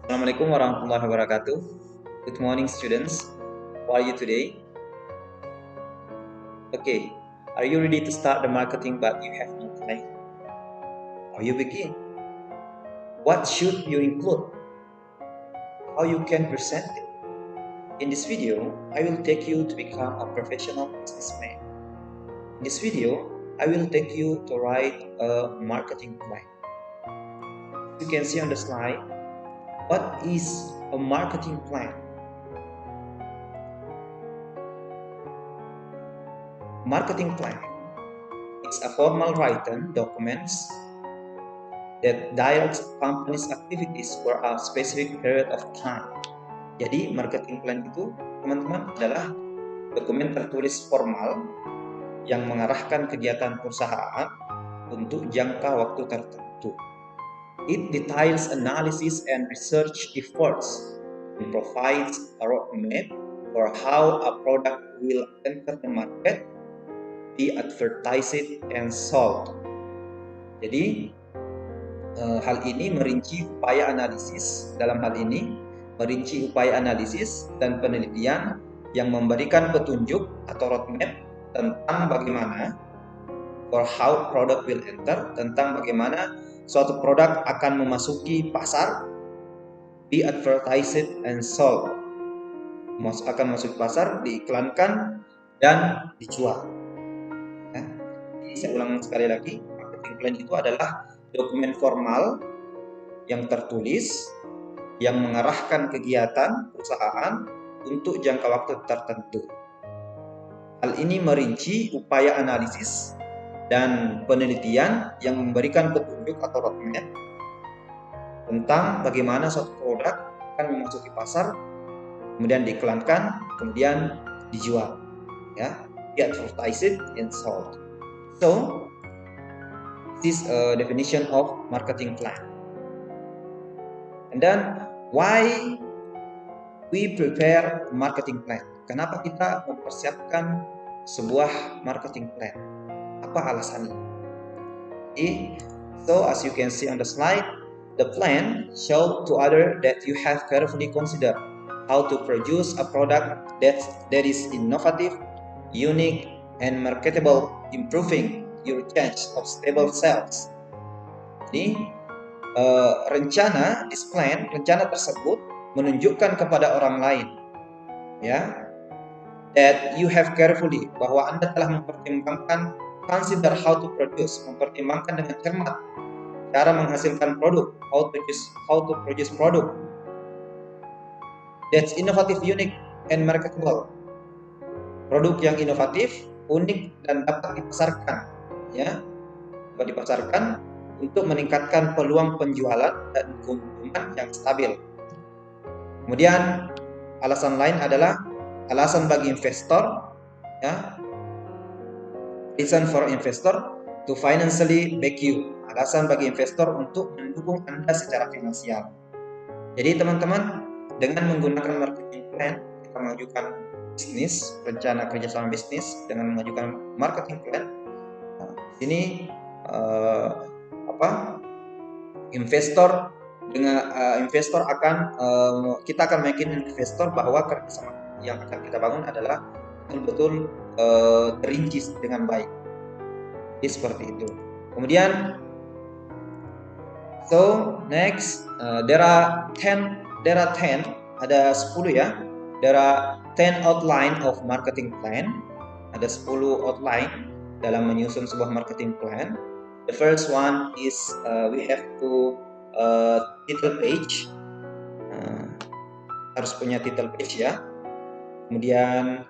Assalamualaikum warahmatullahi wabarakatuh. Good morning, students. How are you today? Okay, are you ready to start the marketing but you have no time? How you begin? What should you include? How you can present it? In this video, I will take you to become a professional businessman. In this video, I will take you to write a marketing plan. You can see on the slide, what is a marketing plan? Marketing plan is a formal written document that directs company's activities for a specific period of time. Jadi marketing plan itu teman-teman adalah dokumen tertulis formal yang mengarahkan kegiatan perusahaan untuk jangka waktu tertentu. It details analysis and research efforts and provides a roadmap for how a product will enter the market, be advertised and sold. Jadi hal ini merinci upaya analisis dan penelitian yang memberikan petunjuk atau roadmap tentang bagaimana for how product will enter, tentang bagaimana suatu produk akan memasuki pasar, be advertised and sold, akan masuk pasar, diiklankan dan dijual. Saya ulang sekali lagi, marketing plan itu adalah dokumen formal yang tertulis yang mengarahkan kegiatan perusahaan untuk jangka waktu tertentu. Hal ini merinci upaya analisis dan penelitian yang memberikan petunjuk atau roadmap tentang bagaimana suatu produk akan memasuki pasar, kemudian diiklankan, kemudian dijual, ya, be advertised and sold. So, this is a definition of marketing plan. And then, why we prepare marketing plan? Kenapa kita mempersiapkan sebuah marketing plan? Apa alasannya? So, as you can see on the slide, the plan show to others that you have carefully considered how to produce a product that is innovative, unique, and marketable, improving your chance of stable sales. Jadi rencana tersebut menunjukkan kepada orang lain, ya, that you have carefully, bahwa Anda telah mempertimbangkan, consider how to produce, mempertimbangkan dengan cermat cara menghasilkan produk, how to produce product that's innovative, unique, and marketable. Produk yang inovatif, unik, dan dapat dipasarkan, ya, dapat dipasarkan untuk meningkatkan peluang penjualan dan keuntungan yang stabil. Kemudian alasan lain adalah alasan bagi investor, ya, reason for investor to financially back you, alasan bagi investor untuk mendukung Anda secara finansial. Jadi teman-teman, dengan menggunakan marketing plan, kita mengajukan bisnis, rencana kerjasama bisnis dengan mengajukan marketing plan. Nah, ini investor akan kita akan meyakinkan investor bahwa kerjasama yang akan kita bangun adalah betul-betul terinci dengan baik. Jadi seperti itu. Kemudian, so next there are 10, ada 10 ya. There are 10 outline of marketing plan. Ada 10 outline dalam menyusun sebuah marketing plan. The first one is we have to title page. Harus punya title page, ya. Kemudian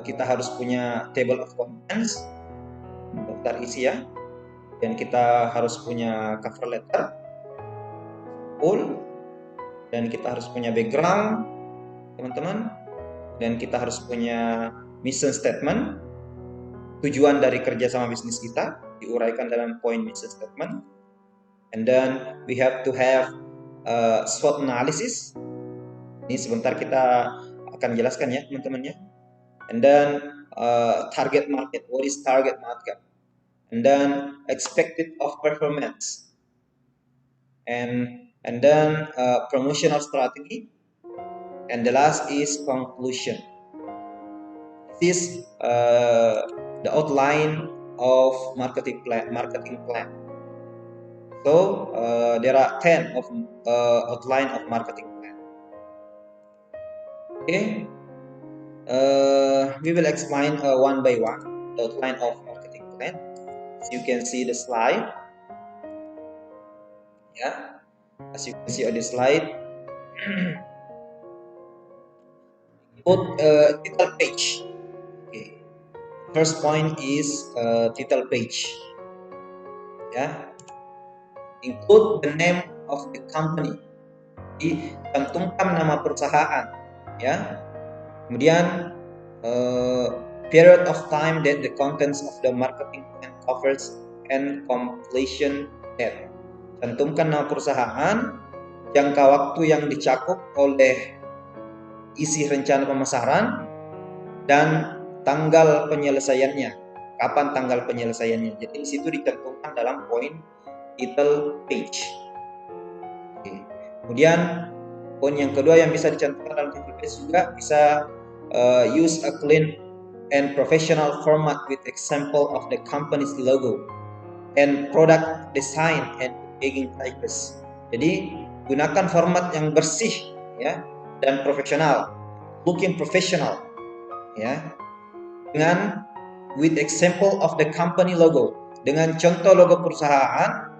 kita harus punya table of contents, daftar isi, ya. Dan kita harus punya cover letter full, dan kita harus punya background, teman-teman, dan kita harus punya mission statement, tujuan dari kerjasama bisnis kita diuraikan dalam poin mission statement. And then we have to have SWOT analysis. Ini sebentar kita akan jelaskan, ya, teman-teman, ya. And then target market, what is target market? And then expected of performance, and and then promotional strategy, and the last is conclusion. This is the outline of marketing plan. So there are 10 of outline of marketing plan. Okay, we will explain one by one the outline of marketing plan. As you can see the slide. Yeah, as you can see on the slide. Put title page. Okay. First point is title page. Ya, include the name of the company. Cantumkan nama perusahaan. Ya. Kemudian period of time that the contents of the marketing plan covers and completion date. Cantumkan nama perusahaan, jangka waktu yang dicakup oleh isi rencana pemasaran, dan tanggal penyelesaiannya. Kapan tanggal penyelesaiannya? Jadi di situ dicantumkan dalam poin title page. Oke. Kemudian poin yang kedua yang bisa dicantumkan dalam title page juga bisa use a clean and professional format with example of the company's logo and product design and packaging types. Jadi gunakan format yang bersih ya dan profesional, looking professional ya, dengan with example of the company logo, dengan contoh logo perusahaan,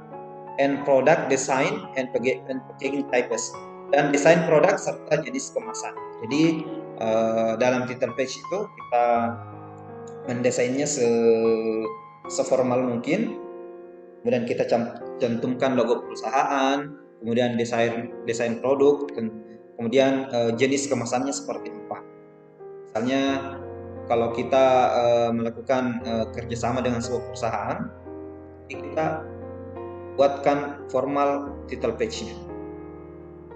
and product design and packaging types, dan desain produk serta jenis kemasan. Jadi dalam title page itu kita mendesainnya seformal mungkin, kemudian kita cantumkan logo perusahaan, kemudian desain produk, kemudian jenis kemasannya seperti apa. Misalnya kalau kita melakukan kerjasama dengan sebuah perusahaan, kita buatkan formal title page-nya,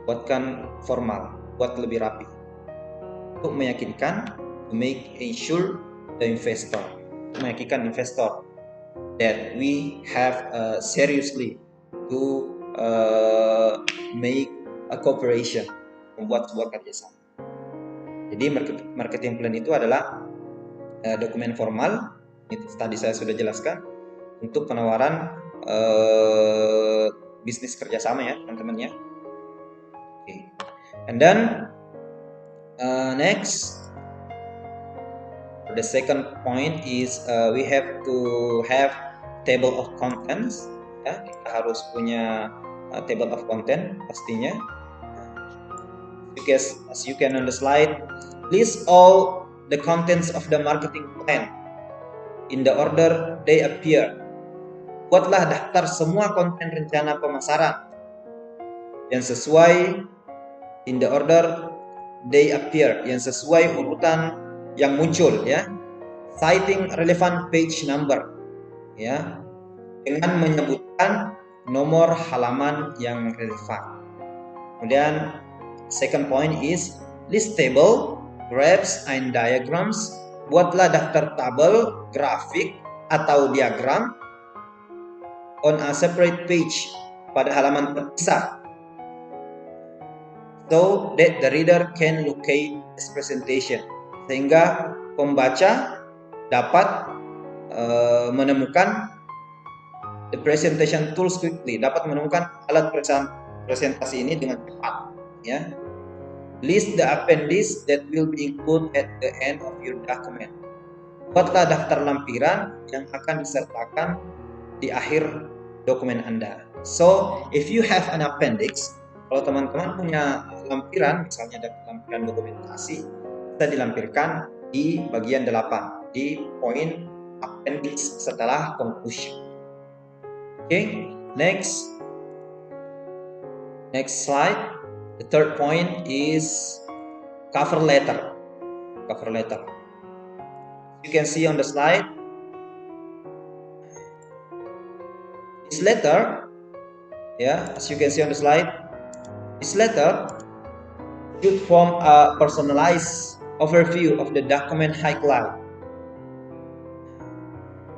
buatkan formal, buat lebih rapi, untuk meyakinkan, to make ensure the investor, meyakinkan investor that we have seriously to make a cooperation, membuat sebuah kerjasama. Jadi marketing plan itu adalah dokumen formal, itu tadi saya sudah jelaskan, untuk penawaran bisnis kerjasama ya teman-teman ya. Okay. And then next, the second point is we have to have table of contents. Ya, kita harus punya table of content pastinya. Because as you can on the slide, list all the contents of the marketing plan in the order they appear. Buatlah daftar semua konten rencana pemasaran yang sesuai in the order they appear, yang sesuai urutan yang muncul ya. Citing relevant page number ya, dengan menyebutkan nomor halaman yang relevan. Kemudian second point is list table, graphs and diagrams. Buatlah daftar tabel, grafik atau diagram on a separate page, pada halaman terpisah, so that the reader can locate this presentation, sehingga pembaca dapat menemukan the presentation tools quickly, dapat menemukan alat presentasi ini dengan cepat ya. List the appendix that will be included at the end of your document. Buatlah daftar lampiran yang akan disertakan di akhir dokumen Anda. So, if you have an appendix, kalau teman-teman punya lampiran, misalnya ada lampiran dokumentasi, bisa dilampirkan di bagian 8, di poin appendix setelah conclusion. Okay, next slide. The third point is cover letter. Cover letter. You can see on the slide. This letter, yeah, as you can see on the slide, this letter should form a personalized overview of the document highlight.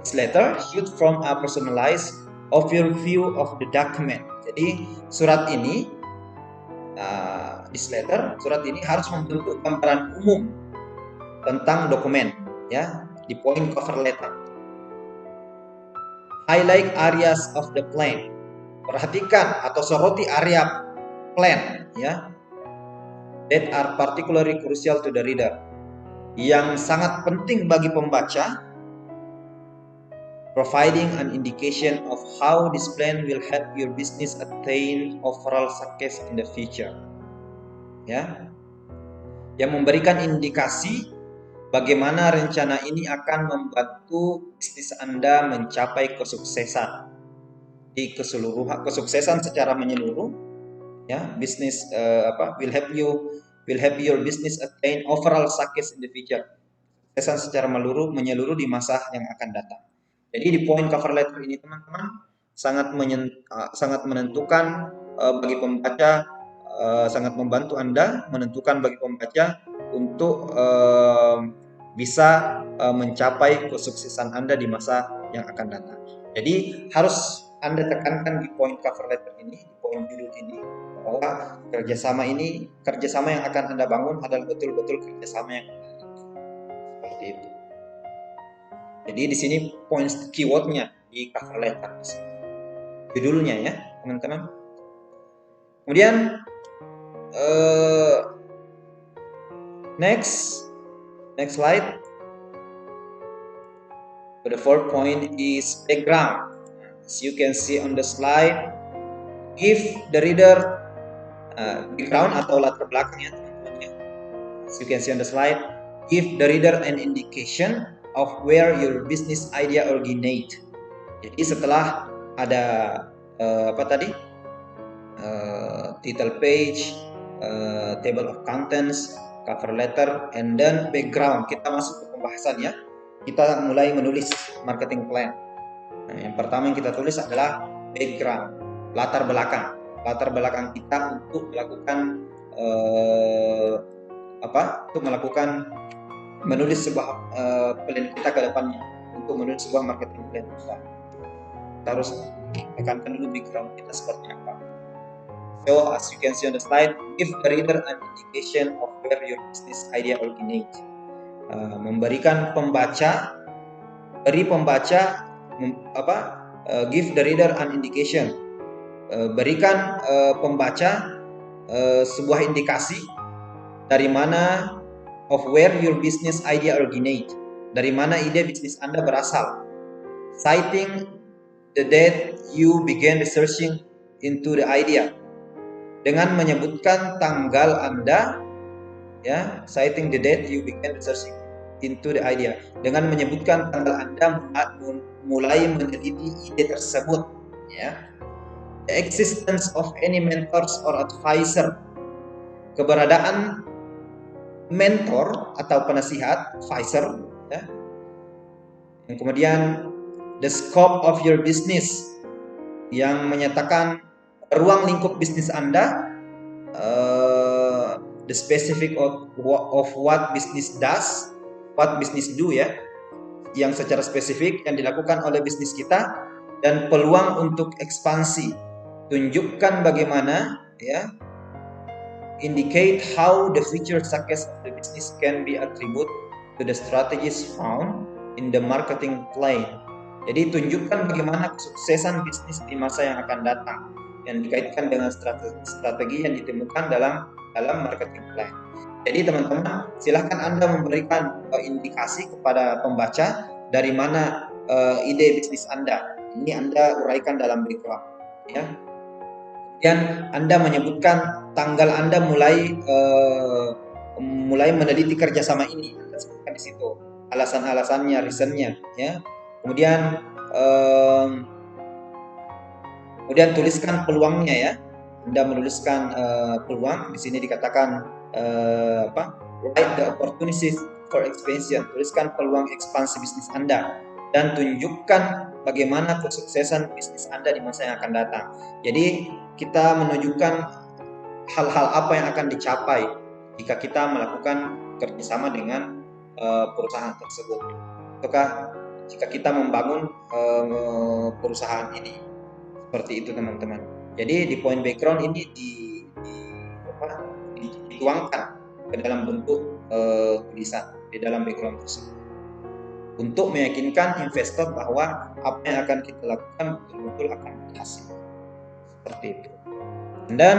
This letter should form a personalized overview of the document. Jadi surat ini this letter, surat ini harus membentuk gambaran umum tentang dokumen, ya, di poin cover letter. Highlight areas of the plan. Perhatikan atau soroti area plan, ya, that are particularly crucial to the reader, yang sangat penting bagi pembaca, providing an indication of how this plan will help your business attain overall success in the future, ya, yang memberikan indikasi bagaimana rencana ini akan membantu bisnis Anda mencapai kesuksesan di keseluruhan, kesuksesan secara menyeluruh, ya. Bisnis will help your business attain overall success in the future, kesuksesan secara menyeluruh di masa yang akan datang. Jadi di poin cover letter ini teman-teman sangat menentukan bagi pembaca, sangat membantu Anda menentukan bagi pembaca untuk bisa mencapai kesuksesan Anda di masa yang akan datang. Jadi harus Anda tekankan di poin cover letter ini, di poin judul ini, bahwa kerjasama yang akan Anda bangun adalah betul-betul kerjasama yang seperti itu. Jadi di sini poin keywordnya di cover letter, judulnya, ya teman-teman. Kemudian next slide. The fourth point is background. As you can see on the slide, give the reader background atau latar belakang, ya teman-teman. As you can see on the slide, give the reader an indication of where your business idea originate. Jadi setelah ada title page, table of contents, cover letter, and then background, kita masuk ke pembahasan, ya. Kita mulai menulis marketing plan. Nah, yang pertama yang kita tulis adalah background, latar belakang kita untuk melakukan menulis sebuah plan kita ke depannya, untuk menulis sebuah marketing plan kita. Kita harus tekankan dulu background kita seperti apa. So as you can see on the slide, give the reader an indication of where your business idea originate. Give the reader an indication. Berikan pembaca sebuah indikasi dari mana, of where your business idea originate, dari mana ide bisnis Anda berasal. Citing the date you began researching into the idea, dengan menyebutkan tanggal Anda, ya, citing the date you began researching into the idea, dengan menyebutkan tanggal Anda mulai meneliti ide tersebut, ya. The existence of any mentors or advisor, keberadaan mentor atau penasihat, advisor, ya. Yang kemudian the scope of your business, yang menyatakan ruang lingkup bisnis Anda, the specific of what business does, what business do, ya, yang secara spesifik yang dilakukan oleh bisnis kita, dan peluang untuk ekspansi. Tunjukkan bagaimana, ya, indicate how the future success of the business can be attributed to the strategies found in the marketing plan. Jadi tunjukkan bagaimana kesuksesan bisnis di masa yang akan datang yang dikaitkan dengan strategi yang ditemukan dalam marketing plan. Jadi teman-teman, silahkan Anda memberikan indikasi kepada pembaca dari mana ide bisnis Anda. Ini Anda uraikan dalam background, ya. Dan Anda menyebutkan tanggal Anda mulai meneliti kerjasama ini. Anda sebutkan di situ alasan-alasannya, reasonnya, ya. Kemudian tuliskan peluangnya, ya. Anda menuliskan peluang. Di sini dikatakan write the opportunities for expansion. Tuliskan peluang ekspansi bisnis Anda dan tunjukkan bagaimana kesuksesan bisnis Anda di masa yang akan datang. Jadi kita menunjukkan hal-hal apa yang akan dicapai jika kita melakukan kerjasama dengan perusahaan tersebut, ataukah jika kita membangun perusahaan ini. Seperti itu teman-teman. Jadi di poin background ini dituangkan ke dalam bentuk tulisan di dalam background tersebut untuk meyakinkan investor bahwa apa yang akan kita lakukan betul-betul akan berhasil, seperti itu. Dan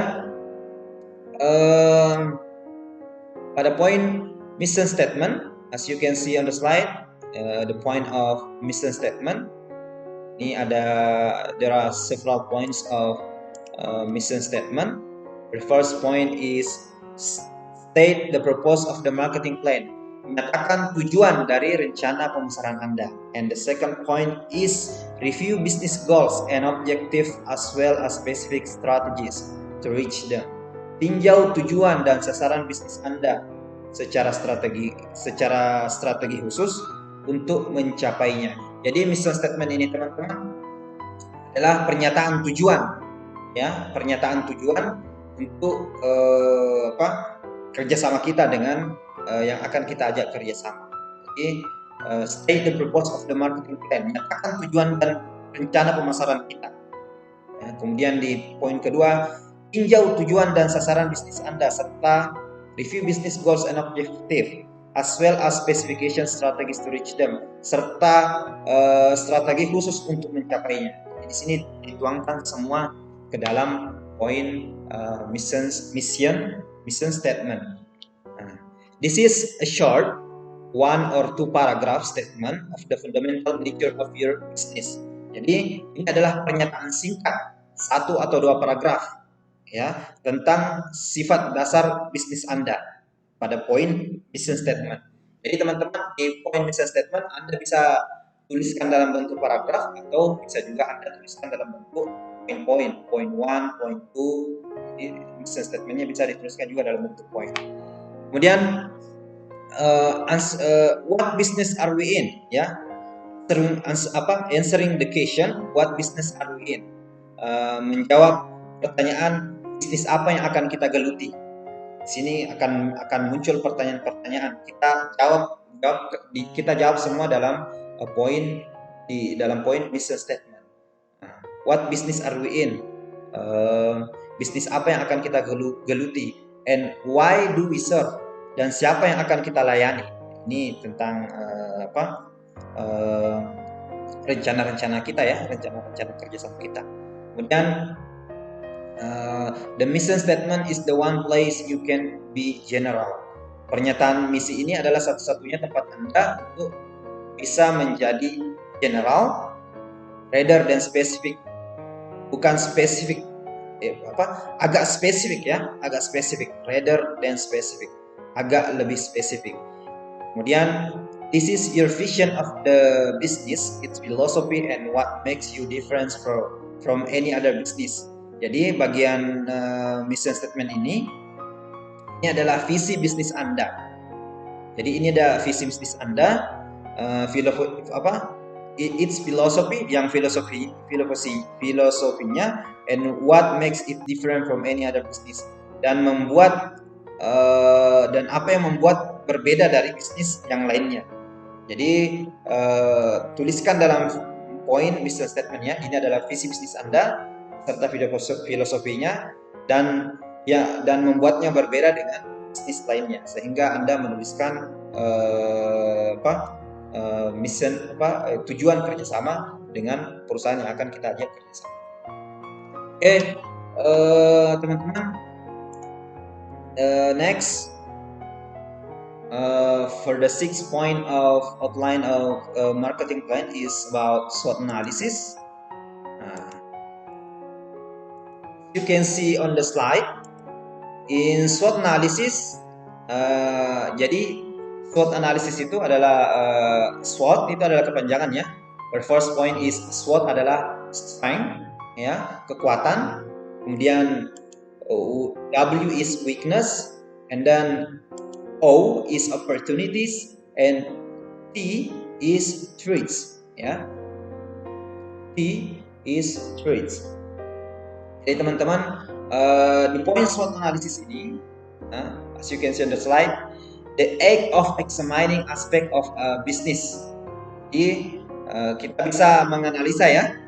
pada poin mission statement, as you can see on the slide, the point of mission statement, ini there are several points of mission statement. The first point is state the purpose of the marketing plan, menyatakan tujuan dari rencana pemasaran Anda. And the second point is review business goals and objectives as well as specific strategies to reach them. Tinjau tujuan dan sasaran bisnis Anda secara strategi khusus untuk mencapainya. Jadi mission statement ini teman-teman adalah pernyataan tujuan, ya, pernyataan tujuan untuk kerjasama kita dengan yang akan kita ajak kerjasama. Jadi state the purpose of the marketing plan, menyatakan tujuan dan rencana pemasaran kita. Ya, kemudian di poin kedua, tinjau tujuan dan sasaran bisnis Anda serta review business goals and objective as well as specification strategies to reach them, serta strategi khusus untuk mencapainya. Di sini dituangkan semua ke dalam poin mission statement. This is a short 1 or 2 paragraph statement of the fundamental nature of your business. Jadi ini adalah pernyataan singkat 1 atau 2 paragraf, ya, tentang sifat dasar bisnis Anda pada poin mission statement. Jadi teman-teman di poin mission statement Anda bisa tuliskan dalam bentuk paragraf atau bisa juga Anda tuliskan dalam bentuk poin-poin, poin 1, poin 2. Jadi mission statementnya bisa dituliskan juga dalam bentuk poin. Kemudian what business are we in, ya, answering the question what business are we in, menjawab pertanyaan bisnis apa yang akan kita geluti. Di sini akan muncul pertanyaan-pertanyaan, kita jawab semua dalam dalam poin mission statement. What business are we in, bisnis apa yang akan kita geluti, and why do we serve, dan siapa yang akan kita layani. Ini tentang rencana-rencana kita, ya, rencana-rencana kerjasama kita. Kemudian the mission statement is the one place you can be general. Pernyataan misi ini adalah satu-satunya tempat Anda untuk bisa menjadi general rather than specific. Bukan spesifik, agak spesifik, ya, agak spesifik, rather than specific, agak lebih spesifik. Kemudian this is your vision of the business, its philosophy and what makes you different from any other business. Jadi bagian mission statement ini adalah visi bisnis Anda. Jadi ini ada visi bisnis Anda, its philosophy, yang filosofinya, and what makes it different from any other business, dan apa yang membuat berbeda dari bisnis yang lainnya. Jadi tuliskan dalam poin mission statementnya, ini adalah visi bisnis Anda serta filosofinya, dan membuatnya berbeda dengan bisnis lainnya, sehingga Anda menuliskan tujuan kerjasama dengan perusahaan yang akan kita ajak kerjasama. Oke, teman-teman, next for the 6th point of outline of marketing plan is about SWOT analysis. You can see on the slide in SWOT analysis. Jadi SWOT analysis itu adalah SWOT itu adalah kepanjangannya. The first point is SWOT adalah strength, ya, kekuatan. Kemudian W is weakness, and then O is opportunities, and T is threats, ya. T is threats. Jadi teman-teman, di poin SWOT analysis ini, as you can see on the slide, the act of examining aspect of business. Jadi kita bisa menganalisa, ya,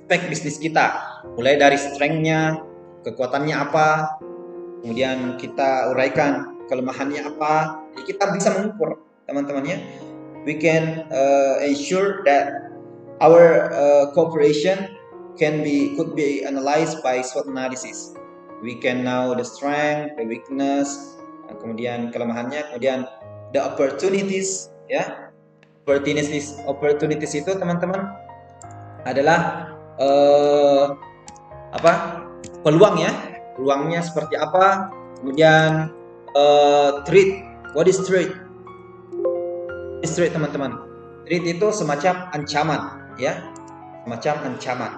aspek bisnis kita, mulai dari strength-nya, kekuatannya apa, Kemudian kita uraikan kelemahannya apa. Jadi kita bisa mengukur, teman-teman ya. We can ensure that our cooperation could be analyzed by SWOT analysis. We can know the strength, the weakness, kemudian kelemahannya, kemudian the opportunities ya. Opportunities itu teman-teman adalah peluang ya, peluangnya seperti apa. Kemudian threat, what is threat? Threat teman-teman, threat itu semacam ancaman ya, semacam ancaman.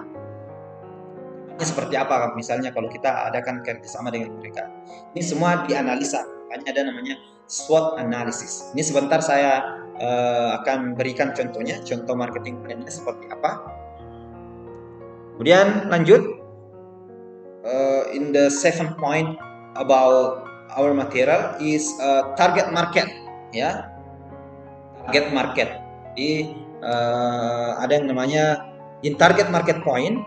Ini seperti apa misalnya kalau kita adakan kerjasama dengan mereka. Ini semua dianalisa, makanya ada namanya SWOT analysis. Ini sebentar saya akan berikan contohnya, contoh marketing plan-nya seperti apa. Kemudian lanjut, in the 7th point about our material is target market ya, target market. Jadi ada yang namanya in target market point,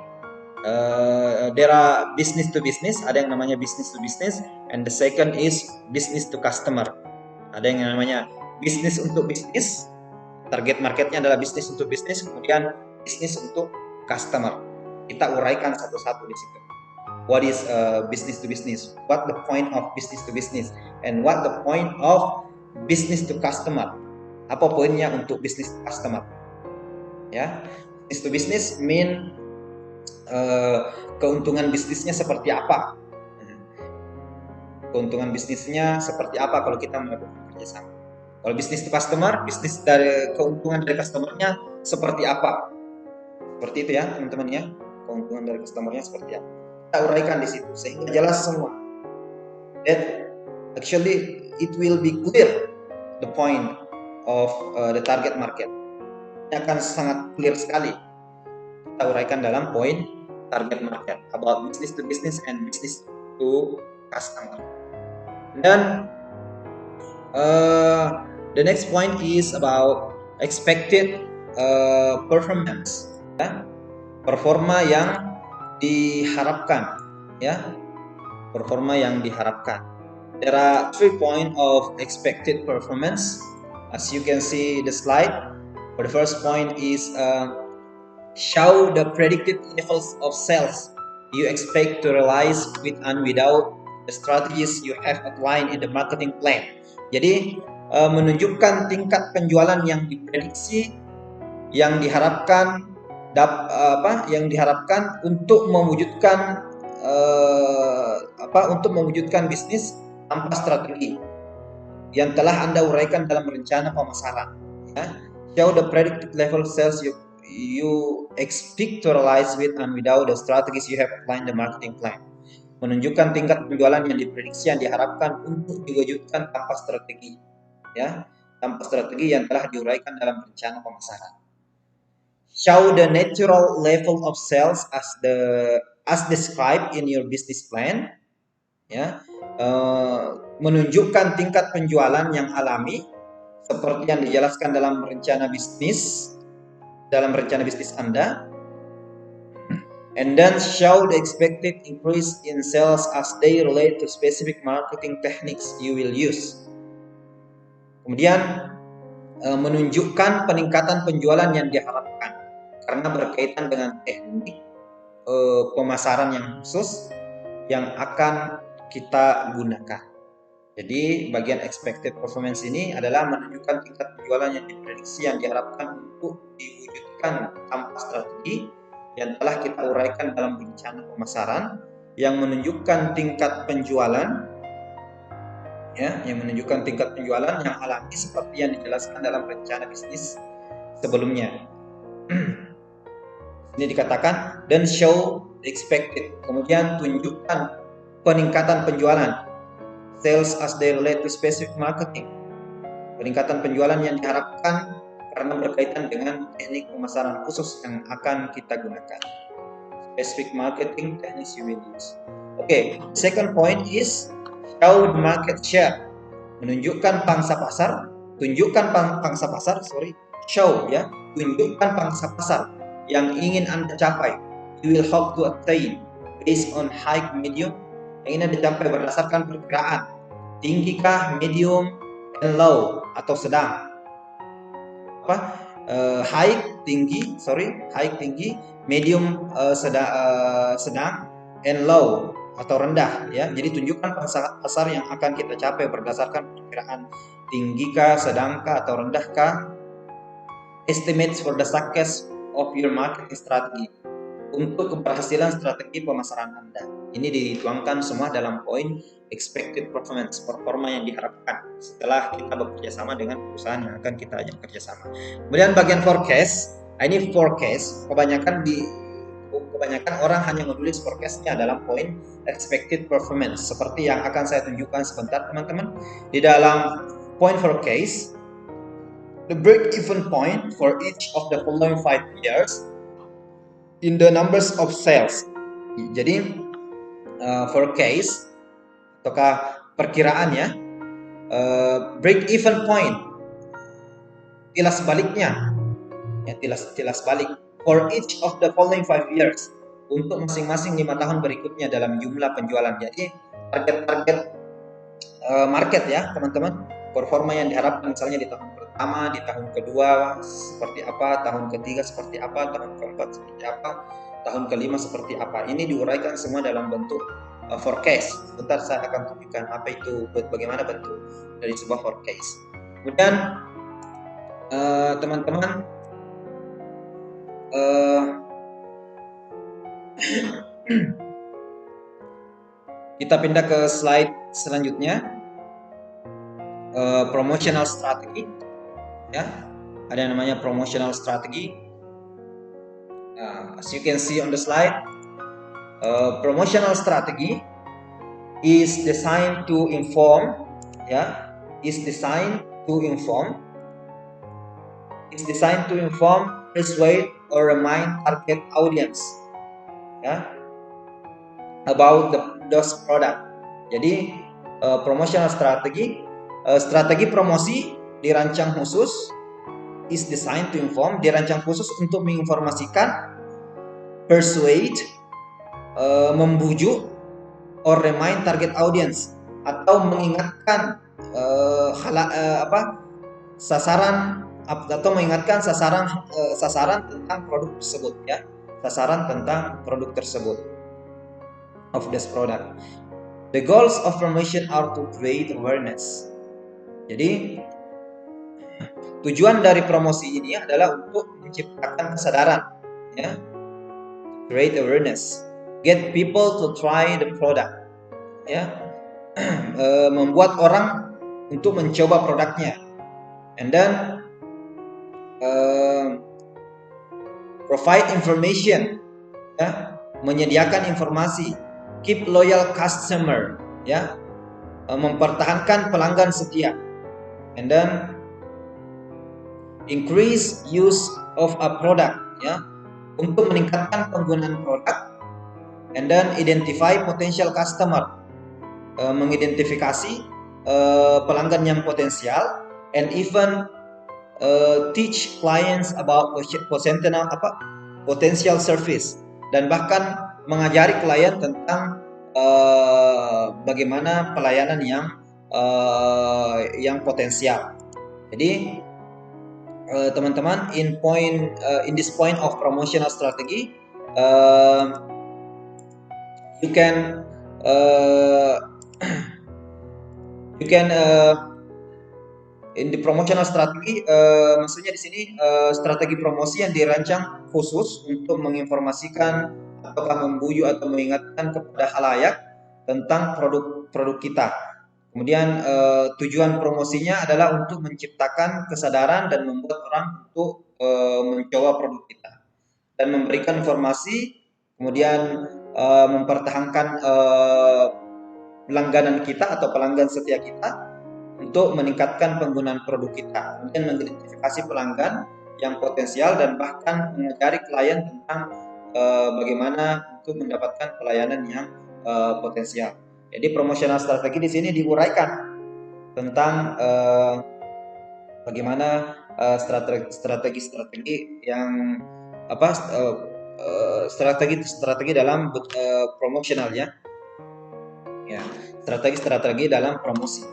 there are business to business, ada yang namanya business to business, and the second is business to customer. Ada yang namanya bisnis untuk bisnis, target marketnya adalah bisnis untuk bisnis, kemudian bisnis untuk customer. Kita uraikan satu-satu di situ. What is business to business? What the point of business to business? And what the point of business to customer? Apa poinnya untuk business to customer? Ya, business to business mean keuntungan bisnisnya seperti apa? Keuntungan bisnisnya seperti apa kalau kita melakukan kerjasama? Kalau bisnis to customer, bisnis dari keuntungan dari customernya seperti apa? Seperti itu ya teman-teman ya. Keuntungan dari customernya seperti apa? Kita uraikan di situ sehingga jelas semua. That actually it will be clear the point of the target market. Ini akan sangat clear sekali. Kita uraikan dalam poin target market about business to business and business to customer. Dan the next point is about expected performance ya, performa yang diharapkan ya, performa yang diharapkan. There are 3 points of expected performance as you can see the slide. The first point is show the predicted levels of sales you expect to realize with and without the strategies you have outlined in the marketing plan. Jadi menunjukkan tingkat penjualan yang diprediksi, yang diharapkan untuk mewujudkan bisnis tanpa strategi yang telah Anda uraikan dalam rencana pemasaran. Ya. Show the predicted level of sales you expect to realize with and without the strategies you have outlined in the marketing plan. Menunjukkan tingkat penjualan yang diprediksi yang diharapkan untuk diwujudkan tanpa strategi, ya, tanpa strategi yang telah diuraikan dalam rencana pemasaran. Show the natural level of sales as described in your business plan, ya, menunjukkan tingkat penjualan yang alami seperti yang dijelaskan dalam rencana bisnis Anda. And then show the expected increase in sales as they relate to specific marketing techniques you will use. Kemudian menunjukkan peningkatan penjualan yang diharapkan karena berkaitan dengan teknik pemasaran yang khusus yang akan kita gunakan. Jadi bagian expected performance ini adalah menunjukkan tingkat penjualan yang diprediksi yang diharapkan untuk diwujudkan tanpa strategi yang telah kita uraikan dalam rencana pemasaran, yang menunjukkan tingkat penjualan ya, yang menunjukkan tingkat penjualan yang alami seperti yang dijelaskan dalam rencana bisnis sebelumnya. Ini dikatakan dan show expected, kemudian tunjukkan peningkatan penjualan, sales as they relate to specific marketing, peningkatan penjualan yang diharapkan karena berkaitan dengan teknik pemasaran khusus yang akan kita gunakan. Specific marketing techniques you will use. Okay, second point is show the market share. Menunjukkan pangsa pasar, show ya, tunjukkan pangsa pasar yang ingin Anda capai. You will hope to attain based on high, medium, yang ingin dicapai berdasarkan perkiraan. Tinggi kah, medium, and low atau sedang. High tinggi, medium sedang, and low atau rendah ya. Jadi tunjukkan pasar yang akan kita capai berdasarkan perkiraan tinggi kah, sedang kah atau rendah kah. Estimates for the success of your marketing strategy, untuk keberhasilan strategi pemasaran Anda. Ini dituangkan semua dalam poin expected performance, performa yang diharapkan setelah kita bekerja sama dengan perusahaan yang akan kita ajak kerjasama. Kemudian bagian forecast, ini forecast kebanyakan orang hanya menulis forecastnya dalam poin expected performance, seperti yang akan saya tunjukkan sebentar teman-teman. Di dalam poin forecast, the break-even point for each of the following 5 years in the numbers of sales. Jadi forecast ataukah perkiraan ya, break even point, tilas baliknya ya, tilas balik for each of the following 5 years, untuk masing-masing 5 tahun berikutnya dalam jumlah penjualan. Jadi target market ya teman-teman, performa yang diharapkan misalnya di tahun pertama, di tahun kedua seperti apa, tahun ketiga seperti apa, tahun keempat seperti apa, tahun kelima seperti apa. Ini diuraikan semua dalam bentuk forecast. Sebentar saya akan tunjukkan apa itu, bagaimana bentuk dari sebuah forecast. Kemudian teman-teman kita pindah ke slide selanjutnya. Promotional strategy ya, ada yang namanya promotional strategy. As you can see on the slide, promotional strategy is designed to inform ya, is designed to inform, persuade or remind target audience ya about those product. Jadi promotional strategy, strategi promosi dirancang khusus, is designed to inform, dirancang khusus untuk menginformasikan, persuade, membujuk, or remind target audience, atau mengingatkan sasaran, atau mengingatkan sasaran tentang produk tersebut ya, sasaran tentang produk tersebut, of this product. The goals of promotion are to create awareness. Jadi tujuan dari promosi ini adalah untuk menciptakan kesadaran ya, create awareness, get people to try the product ya, membuat orang untuk mencoba produknya, and then provide information ya, menyediakan informasi, keep loyal customer ya, mempertahankan pelanggan setia, and then increase use of a product ya, untuk meningkatkan penggunaan produk, and then identify potential customer, mengidentifikasi pelanggan yang potensial, and even teach clients about potential service, dan bahkan mengajari klien tentang bagaimana pelayanan yang potensial. Jadi teman-teman, in this point of promotional strategy, you can in the promotional strategy, maksudnya di sini strategi promosi yang dirancang khusus untuk menginformasikan ataukah membujuk atau mengingatkan kepada khalayak tentang produk kita. Kemudian tujuan promosinya adalah untuk menciptakan kesadaran dan membuat orang untuk mencoba produk kita dan memberikan informasi, kemudian mempertahankan langganan kita atau pelanggan setia kita untuk meningkatkan penggunaan produk kita, kemudian mengidentifikasi pelanggan yang potensial, dan bahkan mengajari klien tentang bagaimana untuk mendapatkan pelayanan yang potensial. Jadi promotional strategi di sini diuraikan tentang bagaimana strategi yang strategi dalam promotional ya. strategi-strategi dalam promosi.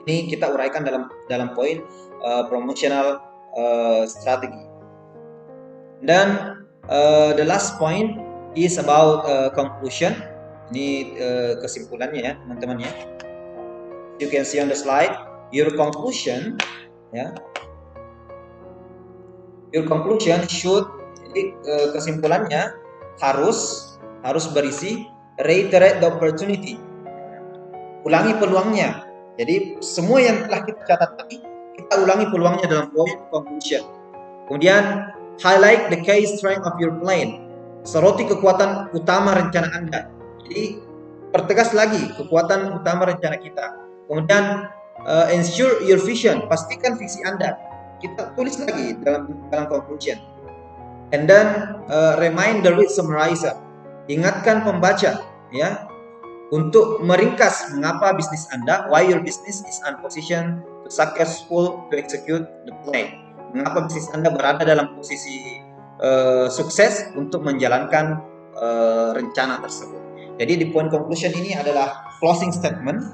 Ini kita uraikan dalam poin promotional strategi. Dan the last point is about conclusion. Ini kesimpulannya ya teman-teman ya. You can see on the slide your conclusion ya. Your conclusion should, jadi kesimpulannya harus berisi reiterate the opportunity. Ulangi peluangnya. Jadi semua yang telah kita catat tadi, kita ulangi peluangnya dalam poin conclusion. Kemudian highlight the key strength of your plan. Soroti kekuatan utama rencana Anda. Jadi pertegas lagi kekuatan utama rencana kita. Kemudian ensure your vision. Pastikan visi Anda. Kita tulis lagi dalam conclusion. And then remind the read summarizer. Ingatkan pembaca ya untuk meringkas mengapa bisnis Anda, why your business is in position to successful to execute the plan. Mengapa bisnis Anda berada dalam posisi sukses untuk menjalankan rencana tersebut. Jadi di point conclusion ini adalah closing statement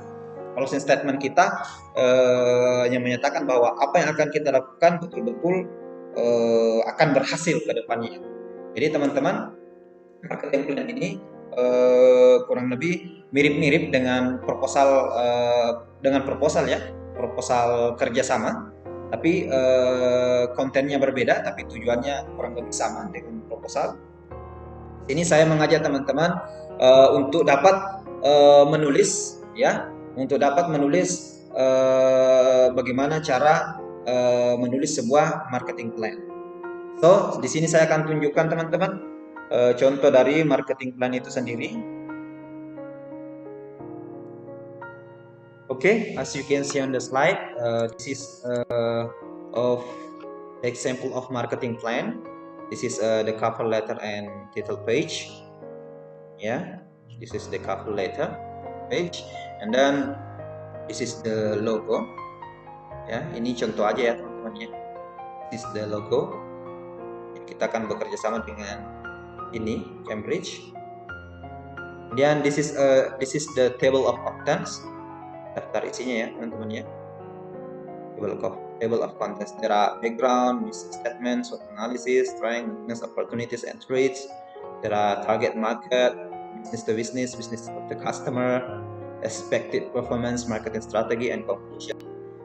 kita yang menyatakan bahwa apa yang akan kita lakukan betul-betul akan berhasil ke depannya. Jadi teman-teman, marketing plan ini kurang lebih mirip-mirip dengan proposal ya, proposal kerjasama, tapi kontennya berbeda, tapi tujuannya kurang lebih sama dengan proposal. Ini saya mengajak teman-teman untuk dapat menulis ya, bagaimana cara menulis sebuah marketing plan. So di sini saya akan tunjukkan teman-teman contoh dari marketing plan itu sendiri. Okay, as you can see on the slide, this is of example of marketing plan. This is the cover letter and title page. Yeah, this is the cover letter page, and then this is the logo. Ya, ini contoh aja ya teman-teman ya. This is the logo. Kita akan bekerja sama dengan ini Cambridge. Kemudian this is the table of contents. Daftar isinya ya teman-teman ya. Table of contents. There are background, mission statement, SWOT analysis, strength, weakness, opportunities, and threats. There are target market, business to business, business to the customer, expected performance, marketing strategy, and conclusion.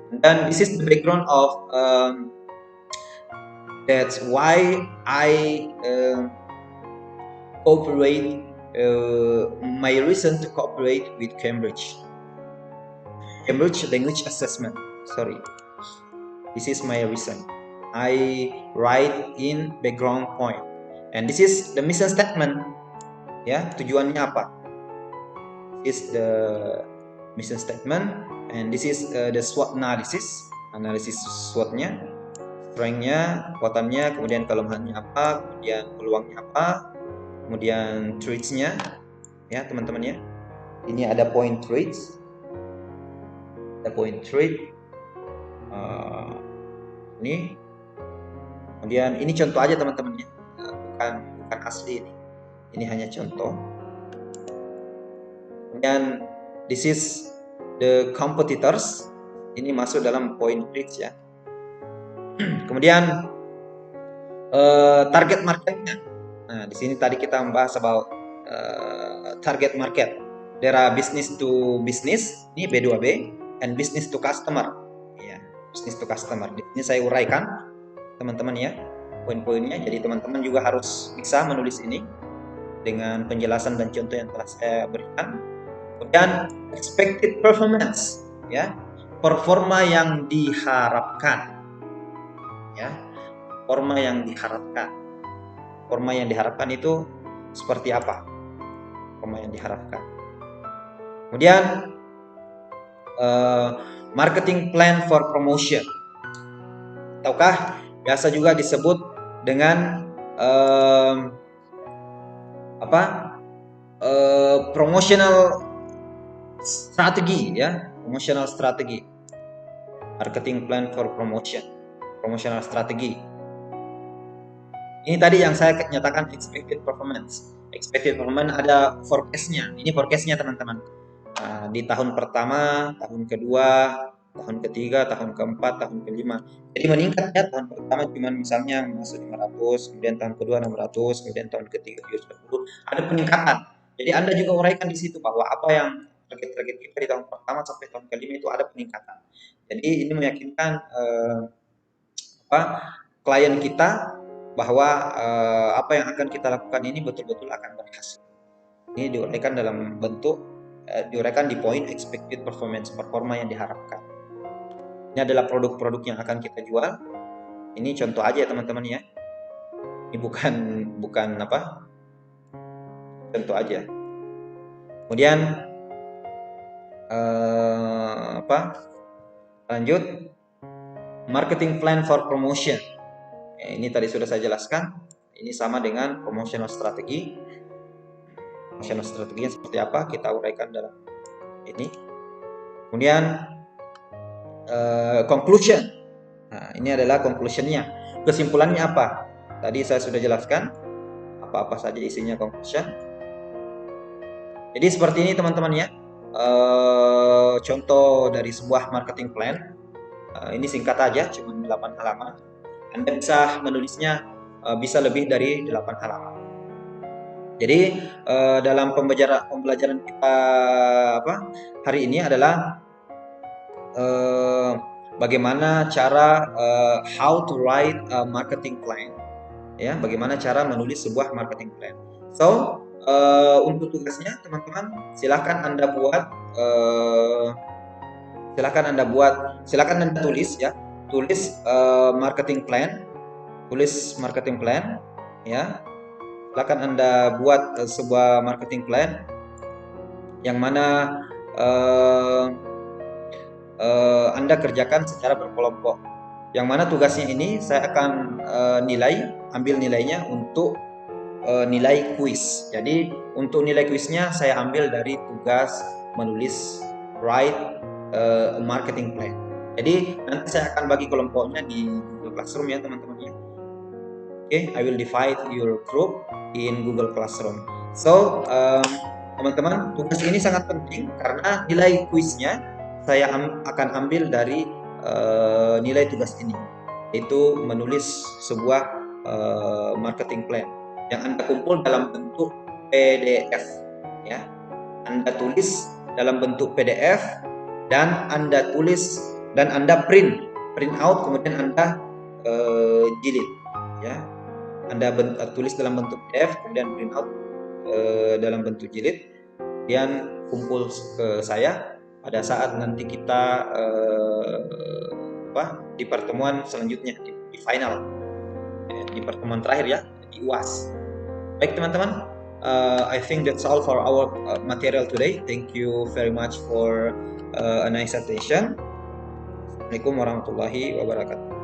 And then this is the background of that's why I cooperate. My reason to cooperate with Cambridge Language Assessment. Sorry, this is my reason. I write in background point, and this is the mission statement. Ya, tujuannya apa? This is the mission statement, and this is the SWOT analysis SWOT-nya, strength-nya, kekuatannya, kemudian kelemahannya apa, kemudian peluangnya apa, kemudian traits-nya ya teman-teman ya. Ini ada point traits, ini, kemudian ini contoh aja teman-teman ya, bukan asli ini hanya contoh. Kemudian this is the competitors, ini masuk dalam point traits ya. Kemudian target marketnya. Nah, di sini tadi kita membahas about target market. There are business to business, ini B2B, and business to customer. Ya, business to customer. Di sini saya uraikan teman-teman ya poin-poinnya. Jadi teman-teman juga harus bisa menulis ini dengan penjelasan dan contoh yang telah saya berikan. Kemudian expected performance ya, performa yang diharapkan. Ya, performa yang diharapkan itu seperti apa? Performa yang diharapkan. Kemudian marketing plan for promotion, ataukah biasa juga disebut dengan promotional strategi ya, promotional strategi. Marketing plan for promotional strategi. Ini tadi yang saya nyatakan expected performance. Expected performance ada forecast-nya. Ini forecast-nya teman-teman. Nah, di tahun pertama, tahun kedua, tahun ketiga, tahun keempat, tahun kelima. Jadi meningkat ya, tahun pertama cuma misalnya masuk 500, kemudian tahun kedua 600, kemudian tahun ketiga 710, ada peningkatan. Jadi Anda juga uraikan di situ bahwa apa yang target-target kita di tahun pertama sampai tahun kelima itu ada peningkatan. Jadi ini meyakinkan apa klien kita bahwa apa yang akan kita lakukan ini betul-betul akan berhasil. Ini diuraikan dalam bentuk diuraikan di poin expected performa yang diharapkan. Ini adalah produk-produk yang akan kita jual. Ini contoh aja ya teman-teman ya. Ini bukan apa? Contoh aja. Kemudian apa? Lanjut, marketing plan for promotion. Ini tadi sudah saya jelaskan. Ini sama dengan promotional strategy. Promotional strateginya seperti apa? Kita uraikan dalam ini. Kemudian conclusion. Nah, ini adalah conclusionnya. Kesimpulannya apa? Tadi saya sudah jelaskan apa-apa saja isinya conclusion. Jadi seperti ini teman-teman ya. Contoh dari sebuah marketing plan. Ini singkat aja, cuma 8 halaman. Anda bisa menulisnya bisa lebih dari 8 halaman. Jadi dalam pembelajaran kita hari ini adalah bagaimana cara how to write a marketing plan, ya, bagaimana cara menulis sebuah marketing plan. So untuk tugasnya teman-teman silahkan Anda tulis ya, marketing plan, ya. Silakan Anda buat sebuah marketing plan yang mana Anda kerjakan secara berkelompok. Yang mana tugasnya ini saya akan ambil nilainya untuk nilai kuis. Jadi untuk nilai kuisnya saya ambil dari tugas menulis write marketing plan. Jadi nanti saya akan bagi kelompoknya di Google Classroom ya teman-teman ya. Okay, I will divide your group in Google Classroom. So teman-teman, tugas ini sangat penting karena nilai kuisnya saya akan ambil dari nilai tugas ini, yaitu menulis sebuah marketing plan yang Anda kumpul dalam bentuk PDF ya. Anda tulis dalam bentuk PDF dan Anda print out, kemudian Anda jilid ya. Anda tulis dalam bentuk PDF, kemudian print out dalam bentuk jilid, kemudian kumpul ke saya pada saat nanti kita di pertemuan selanjutnya, di final, di pertemuan terakhir ya, di UAS. Baik teman-teman, I think that's all for our material today. Thank you very much for a nice attention. Assalamualaikum warahmatullahi wabarakatuh.